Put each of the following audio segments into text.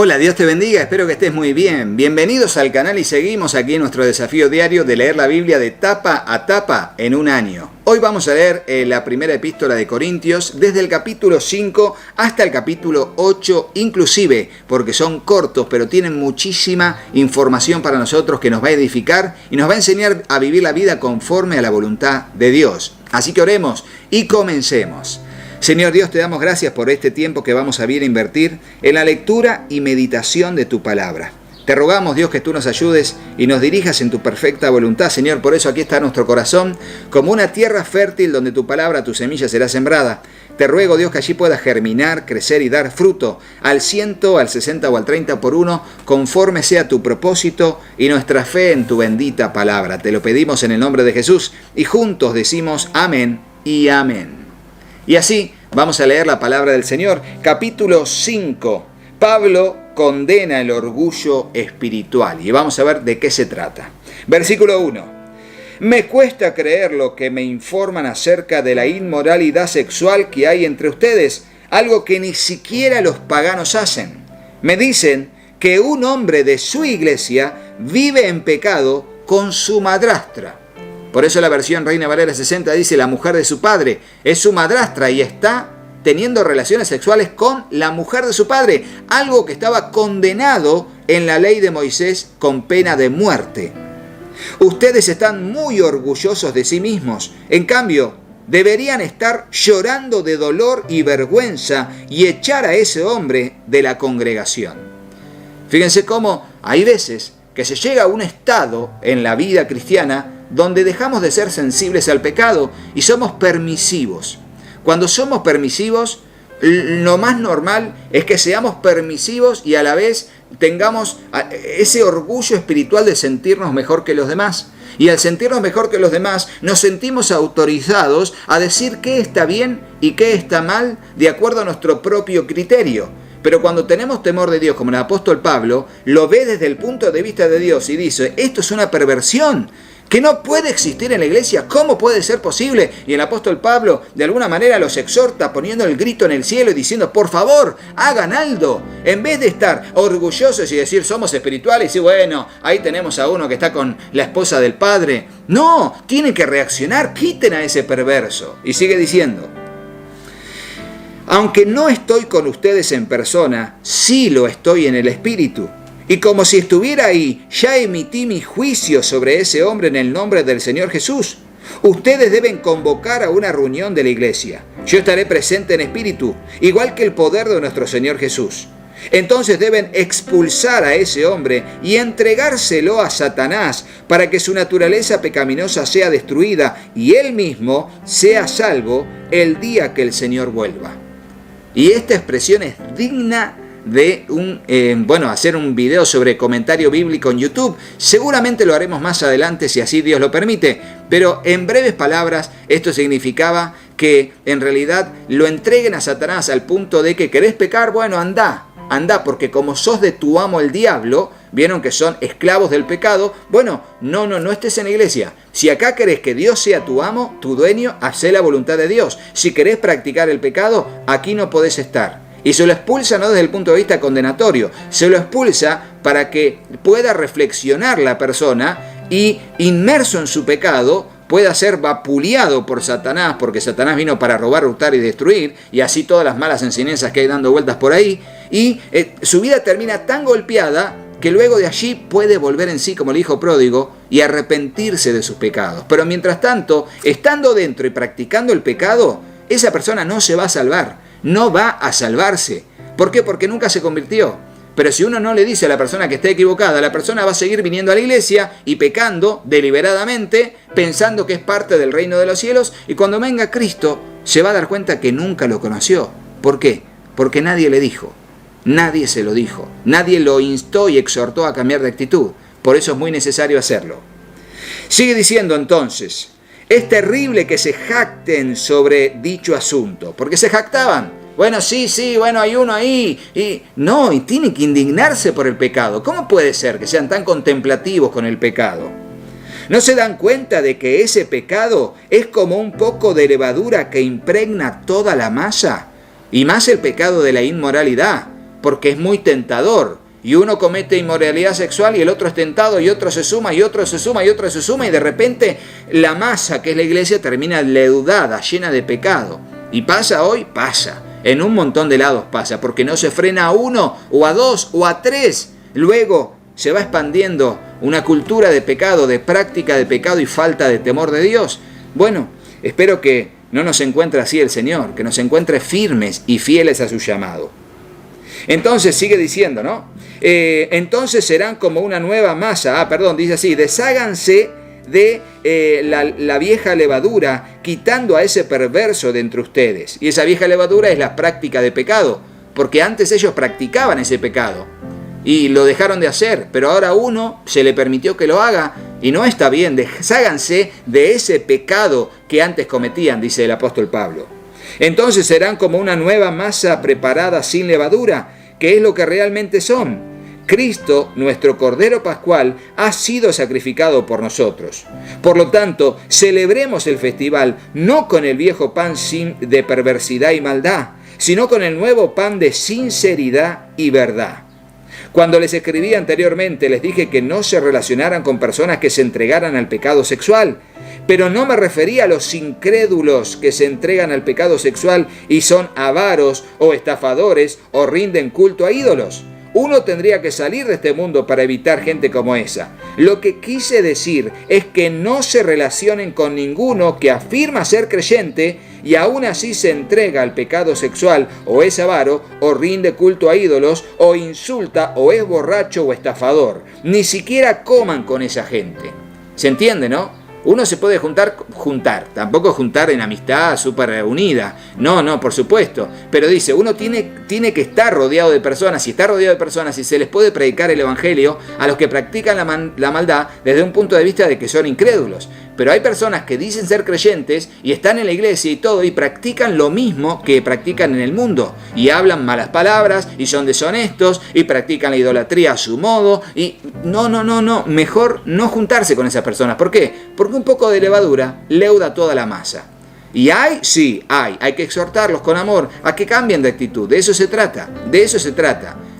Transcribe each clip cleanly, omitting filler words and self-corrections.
Hola, Dios te bendiga, espero que estés muy bien. Bienvenidos al canal y seguimos aquí en nuestro desafío diario de leer la Biblia de tapa a tapa en un año. Hoy vamos a leer la primera epístola de Corintios desde el capítulo 5 hasta el capítulo 8 inclusive, porque son cortos pero tienen muchísima información para nosotros que nos va a edificar y nos va a enseñar a vivir la vida conforme a la voluntad de Dios. Así que oremos y comencemos. Señor Dios, te damos gracias por este tiempo que vamos a bien invertir en la lectura y meditación de tu palabra. Te rogamos, Dios, que tú nos ayudes y nos dirijas en tu perfecta voluntad, Señor. Por eso aquí está nuestro corazón, como una tierra fértil donde tu palabra, tu semilla será sembrada. Te ruego, Dios, que allí pueda germinar, crecer y dar fruto al 100, al 60 o al 30 por uno, conforme sea tu propósito y nuestra fe en tu bendita palabra. Te lo pedimos en el nombre de Jesús y juntos decimos amén y amén. Y así vamos a leer la palabra del Señor. Capítulo 5. Pablo condena el orgullo espiritual. Y vamos a ver de qué se trata. Versículo 1. Me cuesta creer lo que me informan acerca de la inmoralidad sexual que hay entre ustedes, algo que ni siquiera los paganos hacen. Me dicen que un hombre de su iglesia vive en pecado con su madrastra. Por eso la versión Reina Valera 60 dice la mujer de su padre es su madrastra y está teniendo relaciones sexuales con la mujer de su padre, algo que estaba condenado en la ley de Moisés con pena de muerte. Ustedes están muy orgullosos de sí mismos, en cambio deberían estar llorando de dolor y vergüenza y echar a ese hombre de la congregación. Fíjense cómo hay veces que se llega a un estado en la vida cristiana donde dejamos de ser sensibles al pecado y somos permisivos. Cuando somos permisivos, lo más normal es que seamos permisivos y a la vez tengamos ese orgullo espiritual de sentirnos mejor que los demás. Y al sentirnos mejor que los demás, nos sentimos autorizados a decir qué está bien y qué está mal de acuerdo a nuestro propio criterio. Pero cuando tenemos temor de Dios, como el apóstol Pablo, lo ve desde el punto de vista de Dios y dice, esto es una perversión que no puede existir en la iglesia. ¿Cómo puede ser posible? Y el apóstol Pablo de alguna manera los exhorta poniendo el grito en el cielo y diciendo, por favor, hagan algo. En vez de estar orgullosos y decir, somos espirituales y bueno, ahí tenemos a uno que está con la esposa del padre. No, tienen que reaccionar, quiten a ese perverso. Y sigue diciendo, aunque no estoy con ustedes en persona, sí lo estoy en el espíritu. Y como si estuviera ahí, ya emití mi juicio sobre ese hombre en el nombre del Señor Jesús. Ustedes deben convocar a una reunión de la iglesia. Yo estaré presente en espíritu, igual que el poder de nuestro Señor Jesús. Entonces deben expulsar a ese hombre y entregárselo a Satanás para que su naturaleza pecaminosa sea destruida y él mismo sea salvo el día que el Señor vuelva. Y esta expresión es digna de hacer un video sobre comentario bíblico en YouTube. Seguramente lo haremos más adelante si así Dios lo permite, pero en breves palabras esto significaba que en realidad lo entreguen a Satanás al punto de que querés pecar, bueno, anda, porque como sos de tu amo el diablo, vieron que son esclavos del pecado, bueno, no estés en la iglesia. Si acá querés que Dios sea tu amo, tu dueño, hacé la voluntad de Dios. Si querés practicar el pecado, aquí no podés estar. Y se lo expulsa no desde el punto de vista condenatorio, se lo expulsa para que pueda reflexionar la persona y inmerso en su pecado pueda ser vapuleado por Satanás, porque Satanás vino para robar, hurtar y destruir, y así todas las malas enseñanzas que hay dando vueltas por ahí, y su vida termina tan golpeada que luego de allí puede volver en sí como el hijo pródigo y arrepentirse de sus pecados. Pero mientras tanto, estando dentro y practicando el pecado, esa persona no se va a salvar. No va a salvarse. ¿Por qué? Porque nunca se convirtió. Pero si uno no le dice a la persona que está equivocada, la persona va a seguir viniendo a la iglesia y pecando deliberadamente, pensando que es parte del reino de los cielos, y cuando venga Cristo se va a dar cuenta que nunca lo conoció. ¿Por qué? Porque nadie le dijo. Nadie se lo dijo. Nadie lo instó y exhortó a cambiar de actitud. Por eso es muy necesario hacerlo. Sigue diciendo entonces, es terrible que se jacten sobre dicho asunto, porque se jactaban. Bueno, sí, bueno, hay uno ahí. Y tienen que indignarse por el pecado. ¿Cómo puede ser que sean tan contemplativos con el pecado? ¿No se dan cuenta de que ese pecado es como un poco de levadura que impregna toda la masa? Y más el pecado de la inmoralidad. porque es muy tentador. Y uno comete inmoralidad sexual y el otro es tentado y otro se suma y otro se suma y otro se suma y de repente la masa que es la iglesia termina leudada, llena de pecado. Y pasa hoy, pasa. En un montón de lados pasa, porque no se frena a uno o a dos o a tres. Luego se va expandiendo una cultura de pecado, de práctica de pecado y falta de temor de Dios. Bueno, espero que no nos encuentre así el Señor, que nos encuentre firmes y fieles a su llamado. Entonces sigue diciendo, ¿no? Entonces serán como una nueva masa. Dice así: desháganse de la vieja levadura, quitando a ese perverso de entre ustedes. Y esa vieja levadura es la práctica de pecado, porque antes ellos practicaban ese pecado y lo dejaron de hacer, pero ahora uno se le permitió que lo haga y no está bien. Desháganse de ese pecado que antes cometían, dice el apóstol Pablo. Entonces serán como una nueva masa preparada sin levadura, que es lo que realmente son. Cristo, nuestro Cordero Pascual, ha sido sacrificado por nosotros. Por lo tanto, celebremos el festival no con el viejo pan de perversidad y maldad, sino con el nuevo pan de sinceridad y verdad. Cuando les escribí anteriormente, les dije que no se relacionaran con personas que se entregaran al pecado sexual, pero no me refería a los incrédulos que se entregan al pecado sexual y son avaros o estafadores o rinden culto a ídolos. Uno tendría que salir de este mundo para evitar gente como esa. Lo que quise decir es que no se relacionen con ninguno que afirma ser creyente y aún así se entrega al pecado sexual, o es avaro, o rinde culto a ídolos, o insulta, o es borracho o estafador. Ni siquiera coman con esa gente. ¿Se entiende, no? Uno se puede juntar, tampoco juntar en amistad súper unida, no, por supuesto, pero dice, uno tiene que estar rodeado de personas, y está rodeado de personas y se les puede predicar el evangelio a los que practican la maldad desde un punto de vista de que son incrédulos. Pero hay personas que dicen ser creyentes y están en la iglesia y todo y practican lo mismo que practican en el mundo y hablan malas palabras y son deshonestos y practican la idolatría a su modo y no, mejor no juntarse con esas personas. ¿Por qué? Porque un poco de levadura leuda toda la masa. Y hay que exhortarlos con amor a que cambien de actitud, de eso se trata,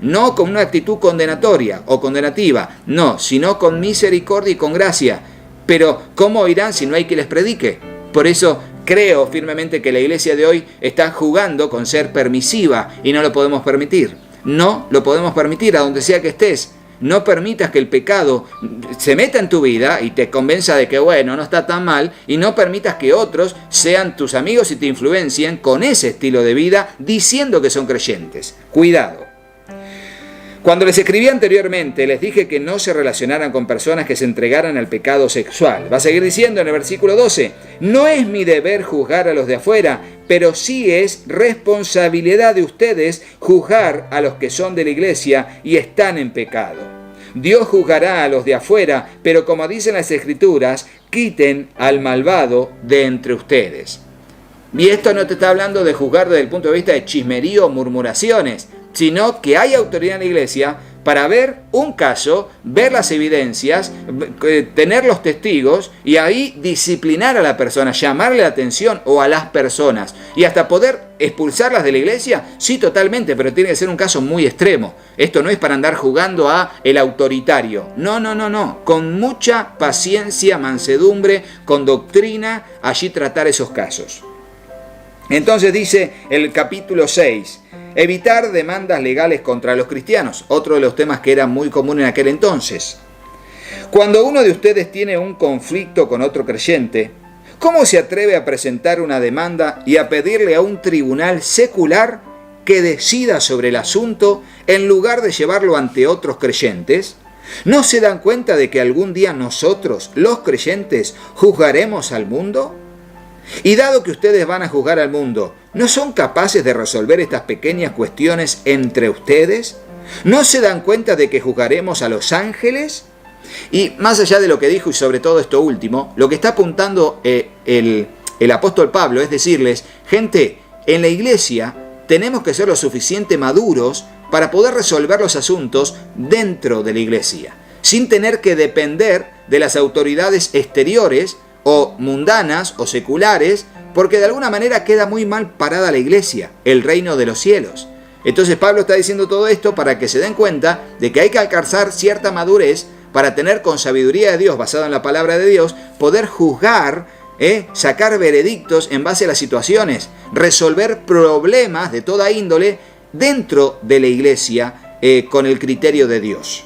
no con una actitud condenatoria o condenativa, no, sino con misericordia y con gracia. Pero ¿cómo oirán si no hay que les predique? Por eso creo firmemente que la iglesia de hoy está jugando con ser permisiva y no lo podemos permitir. No lo podemos permitir a donde sea que estés. No permitas que el pecado se meta en tu vida y te convenza de que bueno, no está tan mal, y no permitas que otros sean tus amigos y te influencien con ese estilo de vida diciendo que son creyentes. Cuidado. Cuando les escribí anteriormente, les dije que no se relacionaran con personas que se entregaran al pecado sexual. Va a seguir diciendo en el versículo 12, no es mi deber juzgar a los de afuera, pero sí es responsabilidad de ustedes juzgar a los que son de la iglesia y están en pecado. Dios juzgará a los de afuera, pero como dicen las Escrituras, quiten al malvado de entre ustedes. Y esto no te está hablando de juzgar desde el punto de vista de chismerío o murmuraciones, sino que hay autoridad en la iglesia para ver un caso, ver las evidencias, tener los testigos y ahí disciplinar a la persona, llamarle la atención o a las personas y hasta poder expulsarlas de la iglesia. Sí, totalmente, pero tiene que ser un caso muy extremo. Esto no es para andar jugando a el autoritario. No. Con mucha paciencia, mansedumbre, con doctrina, allí tratar esos casos. Entonces dice el capítulo 6, evitar demandas legales contra los cristianos, otro de los temas que era muy común en aquel entonces. Cuando uno de ustedes tiene un conflicto con otro creyente, ¿cómo se atreve a presentar una demanda y a pedirle a un tribunal secular que decida sobre el asunto en lugar de llevarlo ante otros creyentes? ¿No se dan cuenta de que algún día nosotros, los creyentes, juzgaremos al mundo? Y dado que ustedes van a juzgar al mundo, ¿no son capaces de resolver estas pequeñas cuestiones entre ustedes? ¿No se dan cuenta de que juzgaremos a los ángeles? Y más allá de lo que dijo y sobre todo esto último, lo que está apuntando el apóstol Pablo es decirles, gente, en la iglesia tenemos que ser lo suficiente maduros para poder resolver los asuntos dentro de la iglesia, sin tener que depender de las autoridades exteriores o mundanas o seculares, porque de alguna manera queda muy mal parada la iglesia, el reino de los cielos. Entonces Pablo está diciendo todo esto para que se den cuenta de que hay que alcanzar cierta madurez para tener con sabiduría de Dios, basado en la palabra de Dios, poder juzgar, sacar veredictos en base a las situaciones, resolver problemas de toda índole dentro de la iglesia con el criterio de Dios.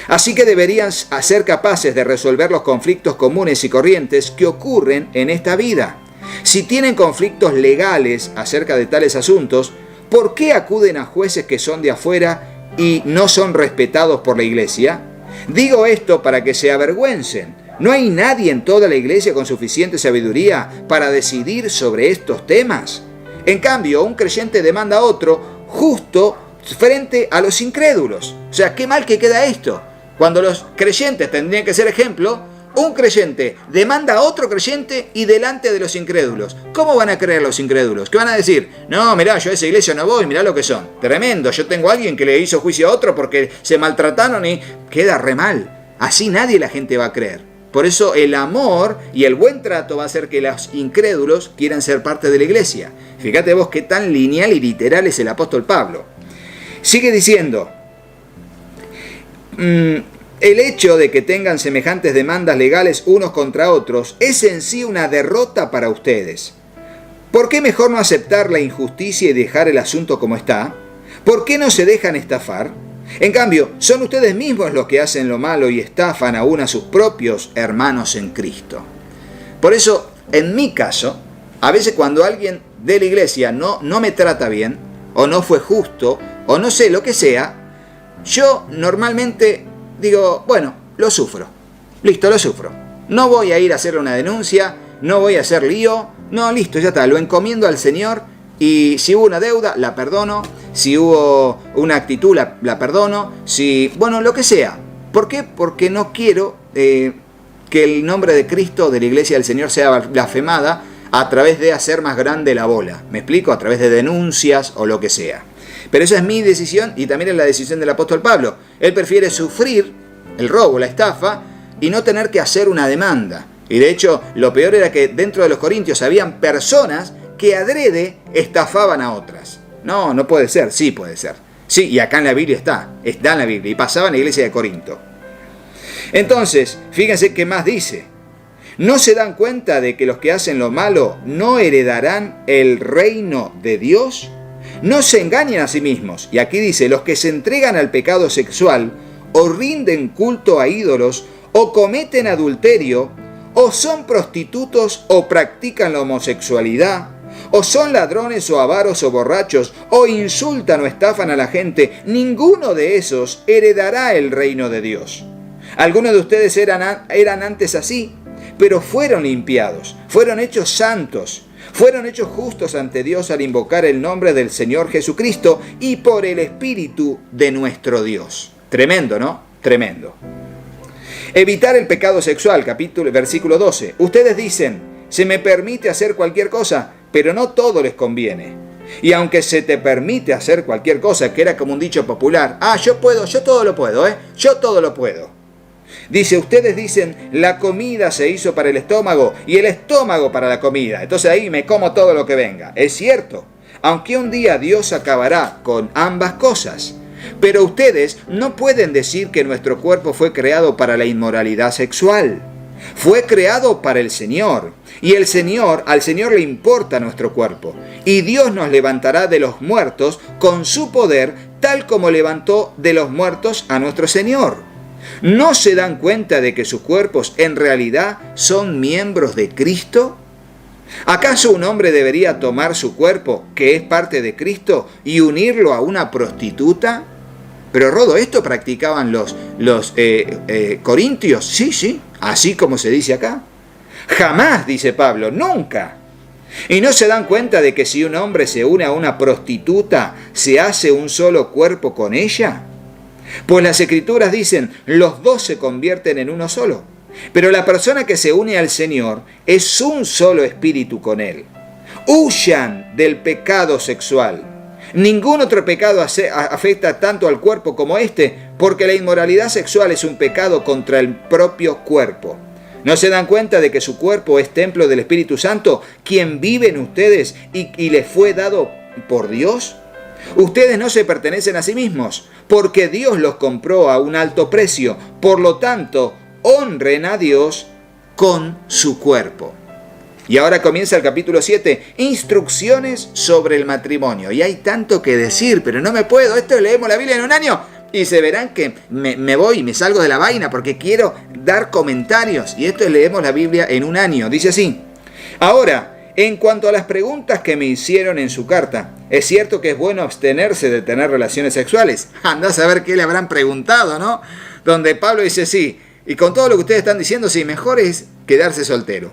Así que deberían ser capaces de resolver los conflictos comunes y corrientes que ocurren en esta vida. Si tienen conflictos legales acerca de tales asuntos, ¿por qué acuden a jueces que son de afuera y no son respetados por la iglesia? Digo esto para que se avergüencen. ¿No hay nadie en toda la iglesia con suficiente sabiduría para decidir sobre estos temas? En cambio, un creyente demanda a otro justo frente a los incrédulos. O sea, qué mal que queda esto. Cuando los creyentes tendrían que ser ejemplo, un creyente demanda a otro creyente y delante de los incrédulos. ¿Cómo van a creer los incrédulos? ¿Qué van a decir? No, mirá, yo a esa iglesia no voy, mirá lo que son. Tremendo, yo tengo a alguien que le hizo juicio a otro porque se maltrataron y queda re mal. Así nadie la gente va a creer. Por eso el amor y el buen trato va a hacer que los incrédulos quieran ser parte de la iglesia. Fíjate vos qué tan lineal y literal es el apóstol Pablo. Sigue diciendo, el hecho de que tengan semejantes demandas legales unos contra otros es en sí una derrota para ustedes. ¿Por qué mejor no aceptar la injusticia y dejar el asunto como está? ¿Por qué no se dejan estafar? En cambio, son ustedes mismos los que hacen lo malo y estafan aún a sus propios hermanos en Cristo. Por eso, en mi caso, a veces cuando alguien de la iglesia no me trata bien, o no fue justo, o no sé lo que sea, yo normalmente digo, bueno, lo sufro. Listo, lo sufro. No voy a ir a hacerle una denuncia, no voy a hacer lío, no, listo, ya está, lo encomiendo al Señor. Y si hubo una deuda, la perdono. Si hubo una actitud, la perdono. Si, bueno, lo que sea. ¿Por qué? Porque no quiero que el nombre de Cristo, de la iglesia del Señor, sea blasfemada a través de hacer más grande la bola. ¿Me explico? A través de denuncias o lo que sea. Pero esa es mi decisión y también es la decisión del apóstol Pablo. Él prefiere sufrir el robo, la estafa, y no tener que hacer una demanda. Y de hecho, lo peor era que dentro de los corintios habían personas que adrede estafaban a otras. No, no puede ser, sí puede ser. Sí, y acá en la Biblia está en la Biblia, y pasaba en la iglesia de Corinto. Entonces, fíjense qué más dice. ¿No se dan cuenta de que los que hacen lo malo no heredarán el reino de Dios? No se engañen a sí mismos. Y aquí dice, los que se entregan al pecado sexual, o rinden culto a ídolos, o cometen adulterio, o son prostitutos, o practican la homosexualidad, o son ladrones o avaros o borrachos, o insultan o estafan a la gente, ninguno de esos heredará el reino de Dios. Algunos de ustedes eran antes así, pero fueron limpiados, fueron hechos santos, fueron hechos justos ante Dios al invocar el nombre del Señor Jesucristo y por el Espíritu de nuestro Dios. Tremendo, ¿no? Tremendo. Evitar el pecado sexual, versículo 12. Ustedes dicen, se me permite hacer cualquier cosa, pero no todo les conviene. Y aunque se te permite hacer cualquier cosa, que era como un dicho popular, yo todo lo puedo, yo todo lo puedo. Dice, ustedes dicen, la comida se hizo para el estómago y el estómago para la comida. Entonces ahí me como todo lo que venga. Es cierto, aunque un día Dios acabará con ambas cosas. Pero ustedes no pueden decir que nuestro cuerpo fue creado para la inmoralidad sexual. Fue creado para el Señor. Y al Señor le importa nuestro cuerpo. Y Dios nos levantará de los muertos con su poder, tal como levantó de los muertos a nuestro Señor. ¿No se dan cuenta de que sus cuerpos en realidad son miembros de Cristo? ¿Acaso un hombre debería tomar su cuerpo, que es parte de Cristo, y unirlo a una prostituta? Pero Rodo, ¿esto practicaban los corintios? Sí, así como se dice acá. Jamás, dice Pablo, nunca. ¿Y no se dan cuenta de que si un hombre se une a una prostituta, se hace un solo cuerpo con ella? Pues las Escrituras dicen, los dos se convierten en uno solo. Pero la persona que se une al Señor es un solo espíritu con Él. Huyan del pecado sexual. Ningún otro pecado afecta tanto al cuerpo como este, porque la inmoralidad sexual es un pecado contra el propio cuerpo. ¿No se dan cuenta de que su cuerpo es templo del Espíritu Santo, quien vive en ustedes y les fue dado por Dios? Ustedes no se pertenecen a sí mismos, porque Dios los compró a un alto precio. Por lo tanto, honren a Dios con su cuerpo. Y ahora comienza el capítulo 7, instrucciones sobre el matrimonio. Y hay tanto que decir, pero no me puedo. Esto leemos la Biblia en un año y se verán que me voy, me salgo de la vaina porque quiero dar comentarios. Y esto leemos la Biblia en un año. Dice así: ahora, en cuanto a las preguntas que me hicieron en su carta, es cierto que es bueno abstenerse de tener relaciones sexuales. Andá a saber qué le habrán preguntado, ¿no? Donde Pablo dice sí, y con todo lo que ustedes están diciendo, sí, mejor es quedarse soltero.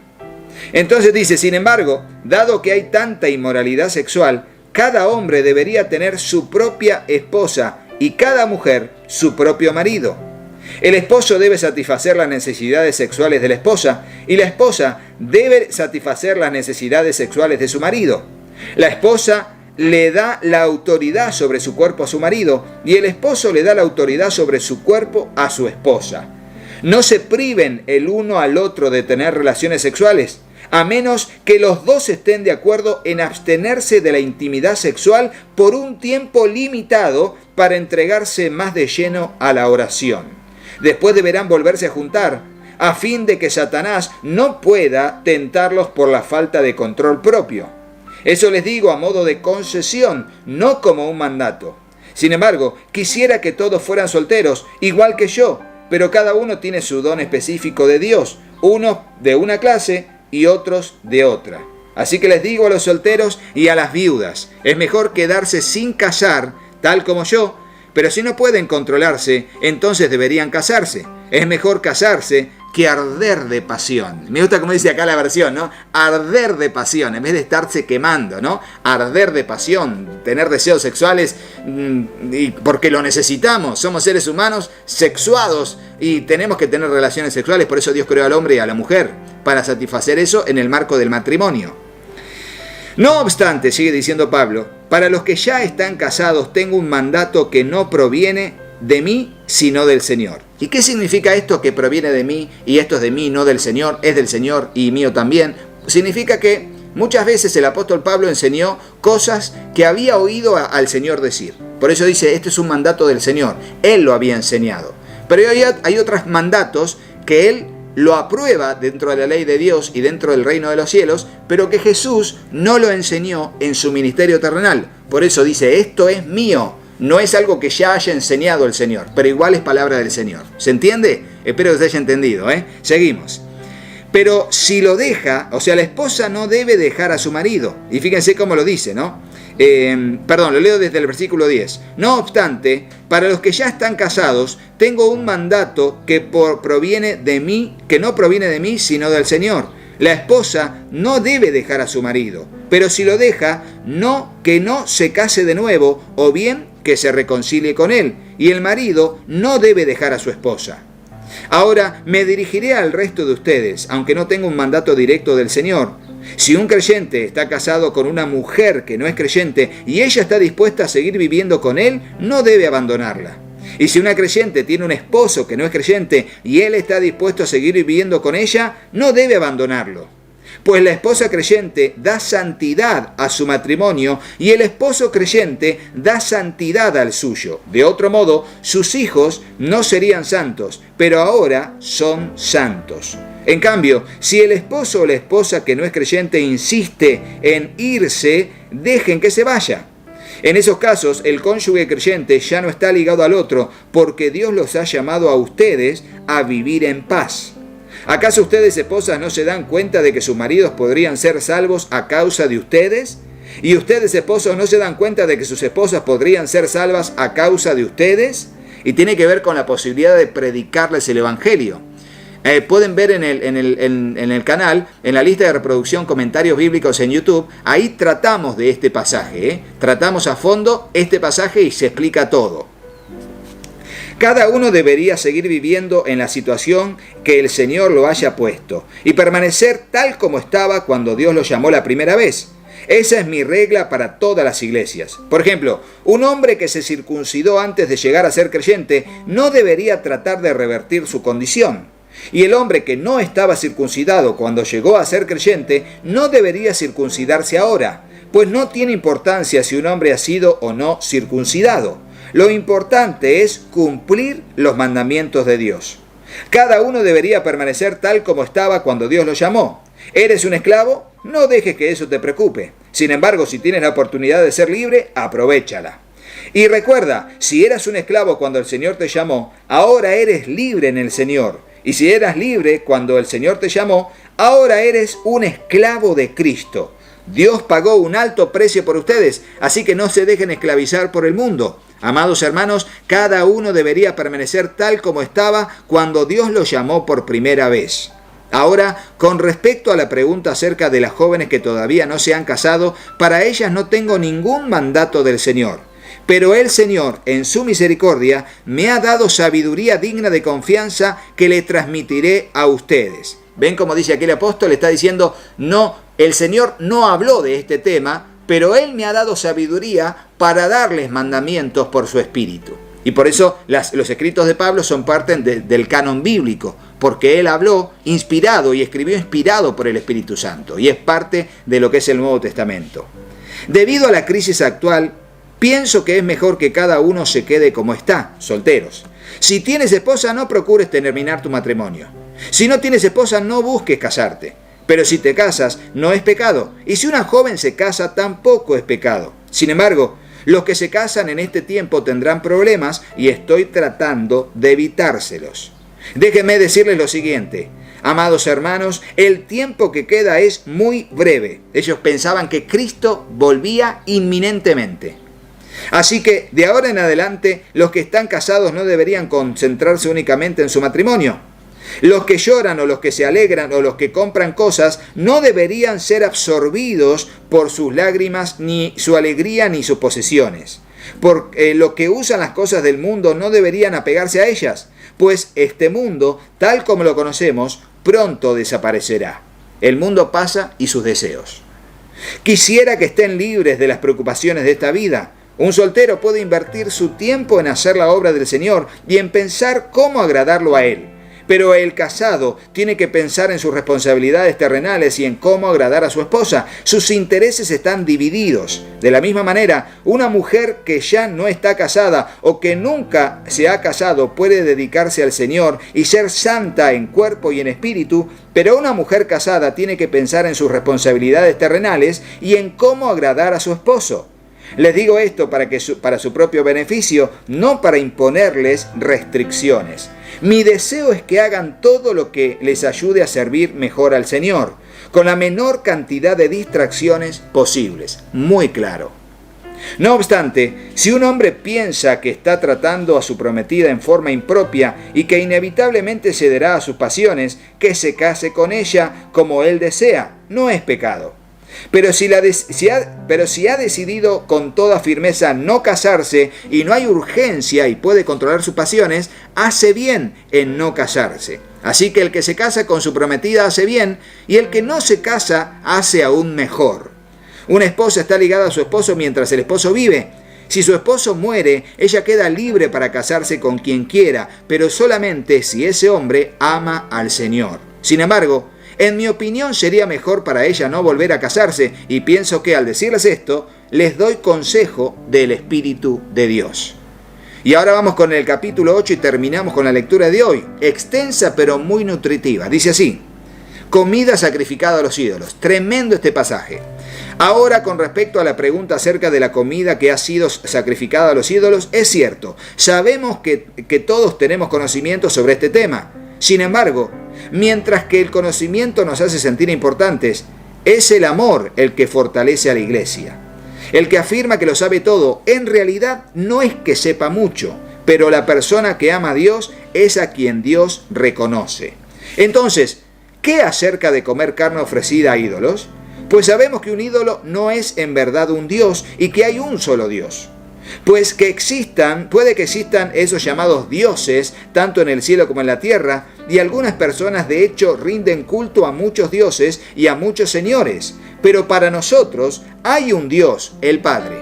Entonces dice, sin embargo, dado que hay tanta inmoralidad sexual, cada hombre debería tener su propia esposa y cada mujer su propio marido. El esposo debe satisfacer las necesidades sexuales de la esposa y la esposa debe satisfacer las necesidades sexuales de su marido. La esposa le da la autoridad sobre su cuerpo a su marido y el esposo le da la autoridad sobre su cuerpo a su esposa. No se priven el uno al otro de tener relaciones sexuales, a menos que los dos estén de acuerdo en abstenerse de la intimidad sexual por un tiempo limitado para entregarse más de lleno a la oración. Después deberán volverse a juntar, a fin de que Satanás no pueda tentarlos por la falta de control propio. Eso les digo a modo de concesión, no como un mandato. Sin embargo, quisiera que todos fueran solteros, igual que yo, pero cada uno tiene su don específico de Dios, unos de una clase y otros de otra. Así que les digo a los solteros y a las viudas, es mejor quedarse sin casar, tal como yo, pero si no pueden controlarse, entonces deberían casarse. Es mejor casarse que arder de pasión. Me gusta como dice acá la versión, ¿no? Arder de pasión, en vez de estarse quemando, ¿no? Arder de pasión, tener deseos sexuales, y porque lo necesitamos. Somos seres humanos sexuados y tenemos que tener relaciones sexuales. Por eso Dios creó al hombre y a la mujer, para satisfacer eso en el marco del matrimonio. No obstante, sigue diciendo Pablo, para los que ya están casados tengo un mandato que no proviene de mí, sino del Señor. ¿Y qué significa esto que proviene de mí y esto es de mí, no del Señor, es del Señor y mío también? Significa que muchas veces el apóstol Pablo enseñó cosas que había oído al Señor decir. Por eso dice, este es un mandato del Señor. Él lo había enseñado. Pero hay otros mandatos que él lo aprueba dentro de la ley de Dios y dentro del reino de los cielos, pero que Jesús no lo enseñó en su ministerio terrenal. Por eso dice, esto es mío. No es algo que ya haya enseñado el Señor, pero igual es palabra del Señor. ¿Se entiende? Espero que se haya entendido, ¿eh? Seguimos. Pero si lo deja, o sea, la esposa no debe dejar a su marido. Y fíjense cómo lo dice, ¿no? Lo leo desde el versículo 10. No obstante, para los que ya están casados, tengo un mandato que proviene de mí, que no proviene de mí, sino del Señor. La esposa no debe dejar a su marido, pero si lo deja, que no se case de nuevo, o bien que se reconcilie con él, y el marido no debe dejar a su esposa. Ahora me dirigiré al resto de ustedes, aunque no tenga un mandato directo del Señor. Si un creyente está casado con una mujer que no es creyente y ella está dispuesta a seguir viviendo con él, no debe abandonarla. Y si una creyente tiene un esposo que no es creyente y él está dispuesto a seguir viviendo con ella, no debe abandonarlo. Pues la esposa creyente da santidad a su matrimonio y el esposo creyente da santidad al suyo. De otro modo, sus hijos no serían santos, pero ahora son santos. En cambio, si el esposo o la esposa que no es creyente insiste en irse, dejen que se vaya. En esos casos, el cónyuge creyente ya no está ligado al otro, porque Dios los ha llamado a ustedes a vivir en paz. ¿Acaso ustedes, esposas, no se dan cuenta de que sus maridos podrían ser salvos a causa de ustedes? ¿Y ustedes, esposos, no se dan cuenta de que sus esposas podrían ser salvas a causa de ustedes? Y tiene que ver con la posibilidad de predicarles el Evangelio. Pueden ver en el canal, en la lista de reproducción, comentarios bíblicos en YouTube, ahí tratamos de este pasaje, tratamos a fondo este pasaje y se explica todo. Cada uno debería seguir viviendo en la situación que el Señor lo haya puesto y permanecer tal como estaba cuando Dios lo llamó la primera vez. Esa es mi regla para todas las iglesias. Por ejemplo, un hombre que se circuncidó antes de llegar a ser creyente no debería tratar de revertir su condición. Y el hombre que no estaba circuncidado cuando llegó a ser creyente no debería circuncidarse ahora, pues no tiene importancia si un hombre ha sido o no circuncidado. Lo importante es cumplir los mandamientos de Dios. Cada uno debería permanecer tal como estaba cuando Dios lo llamó. ¿Eres un esclavo? No dejes que eso te preocupe. Sin embargo, si tienes la oportunidad de ser libre, aprovéchala. Y recuerda, si eras un esclavo cuando el Señor te llamó, ahora eres libre en el Señor. Y si eras libre cuando el Señor te llamó, ahora eres un esclavo de Cristo. Dios pagó un alto precio por ustedes, así que no se dejen esclavizar por el mundo. Amados hermanos, cada uno debería permanecer tal como estaba cuando Dios lo llamó por primera vez. Ahora, con respecto a la pregunta acerca de las jóvenes que todavía no se han casado, para ellas no tengo ningún mandato del Señor. Pero el Señor, en su misericordia, me ha dado sabiduría digna de confianza que le transmitiré a ustedes. ¿Ven cómo dice aquí el apóstol? Está diciendo, no, el Señor no habló de este tema, pero Él me ha dado sabiduría para darles mandamientos por su Espíritu. Y por eso los escritos de Pablo son parte del canon bíblico, porque él habló inspirado y escribió inspirado por el Espíritu Santo, y es parte de lo que es el Nuevo Testamento. Debido a la crisis actual, pienso que es mejor que cada uno se quede como está, solteros. Si tienes esposa, no procures terminar tu matrimonio. Si no tienes esposa, no busques casarte. Pero si te casas, no es pecado. Y si una joven se casa, tampoco es pecado. Sin embargo, los que se casan en este tiempo tendrán problemas y estoy tratando de evitárselos. Déjenme decirles lo siguiente. Amados hermanos, el tiempo que queda es muy breve. Ellos pensaban que Cristo volvía inminentemente. Así que de ahora en adelante, los que están casados no deberían concentrarse únicamente en su matrimonio. Los que lloran o los que se alegran o los que compran cosas no deberían ser absorbidos por sus lágrimas, ni su alegría, ni sus posesiones. Por los que usan las cosas del mundo no deberían apegarse a ellas, pues este mundo, tal como lo conocemos, pronto desaparecerá. El mundo pasa y sus deseos. Quisiera que estén libres de las preocupaciones de esta vida. Un soltero puede invertir su tiempo en hacer la obra del Señor y en pensar cómo agradarlo a Él. Pero el casado tiene que pensar en sus responsabilidades terrenales y en cómo agradar a su esposa. Sus intereses están divididos. De la misma manera, una mujer que ya no está casada o que nunca se ha casado puede dedicarse al Señor y ser santa en cuerpo y en espíritu, pero una mujer casada tiene que pensar en sus responsabilidades terrenales y en cómo agradar a su esposo. Les digo esto para su propio beneficio, no para imponerles restricciones. Mi deseo es que hagan todo lo que les ayude a servir mejor al Señor, con la menor cantidad de distracciones posibles. Muy claro. No obstante, si un hombre piensa que está tratando a su prometida en forma impropia y que inevitablemente cederá a sus pasiones, que se case con ella como él desea, no es pecado. Pero si ha decidido con toda firmeza no casarse y no hay urgencia y puede controlar sus pasiones, hace bien en no casarse. Así que el que se casa con su prometida hace bien y el que no se casa hace aún mejor. Una esposa está ligada a su esposo mientras el esposo vive. Si su esposo muere, ella queda libre para casarse con quien quiera, pero solamente si ese hombre ama al Señor. Sin embargo, en mi opinión sería mejor para ella no volver a casarse y pienso que al decirles esto, les doy consejo del Espíritu de Dios. Y ahora vamos con el capítulo 8 y terminamos con la lectura de hoy, extensa pero muy nutritiva. Dice así, comida sacrificada a los ídolos. Tremendo este pasaje. Ahora, con respecto a la pregunta acerca de la comida que ha sido sacrificada a los ídolos, es cierto, sabemos que todos tenemos conocimiento sobre este tema. Sin embargo, mientras que el conocimiento nos hace sentir importantes, es el amor el que fortalece a la iglesia. El que afirma que lo sabe todo, en realidad no es que sepa mucho, pero la persona que ama a Dios es a quien Dios reconoce. Entonces, ¿qué acerca de comer carne ofrecida a ídolos? Pues sabemos que un ídolo no es en verdad un Dios y que hay un solo Dios. Pues puede que existan esos llamados dioses, tanto en el cielo como en la tierra, y algunas personas de hecho rinden culto a muchos dioses y a muchos señores. Pero para nosotros hay un Dios, el Padre,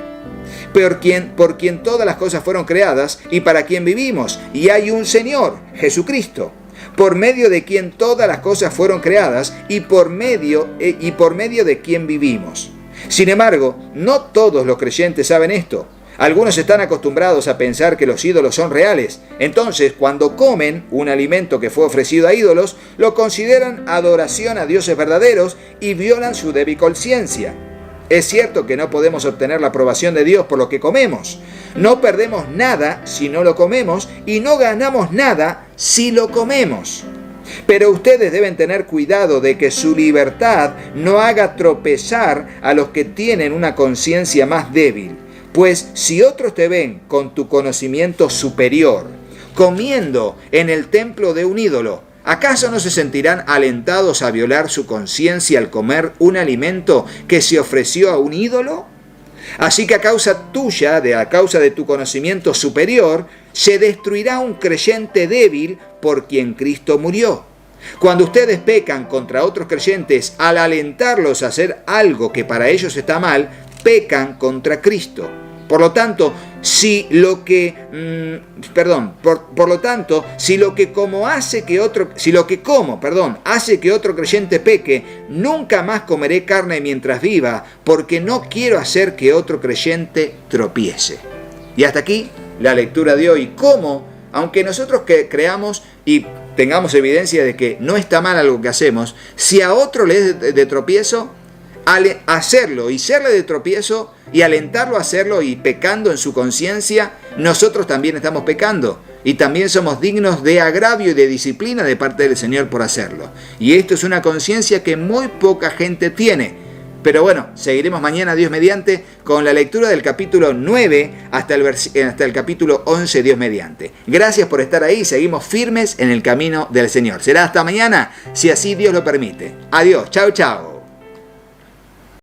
por quien todas las cosas fueron creadas y para quien vivimos, y hay un Señor, Jesucristo, por medio de quien todas las cosas fueron creadas y por medio de quien vivimos. Sin embargo, no todos los creyentes saben esto. Algunos están acostumbrados a pensar que los ídolos son reales. Entonces, cuando comen un alimento que fue ofrecido a ídolos, lo consideran adoración a dioses verdaderos y violan su débil conciencia. Es cierto que no podemos obtener la aprobación de Dios por lo que comemos. No perdemos nada si no lo comemos y no ganamos nada si lo comemos. Pero ustedes deben tener cuidado de que su libertad no haga tropezar a los que tienen una conciencia más débil. Pues si otros te ven con tu conocimiento superior, comiendo en el templo de un ídolo, ¿acaso no se sentirán alentados a violar su conciencia al comer un alimento que se ofreció a un ídolo? Así que a causa tuya, a causa de tu conocimiento superior, se destruirá un creyente débil por quien Cristo murió. Cuando ustedes pecan contra otros creyentes al alentarlos a hacer algo que para ellos está mal, pecan contra Cristo. Por lo tanto, si lo que como hace que otro creyente peque, nunca más comeré carne mientras viva, porque no quiero hacer que otro creyente tropiece. Y hasta aquí la lectura de hoy. Cómo, aunque nosotros creamos y tengamos evidencia de que no está mal algo que hacemos, si a otro le es de tropiezo, al hacerlo y serle de tropiezo y alentarlo a hacerlo y pecando en su conciencia, nosotros también estamos pecando y también somos dignos de agravio y de disciplina de parte del Señor por hacerlo. Y esto es una conciencia que muy poca gente tiene. Pero bueno, seguiremos mañana, Dios mediante, con la lectura del capítulo 9 hasta el capítulo 11, Dios mediante. Gracias por estar ahí, seguimos firmes en el camino del Señor. Será hasta mañana, si así Dios lo permite. Adiós, chao, chao.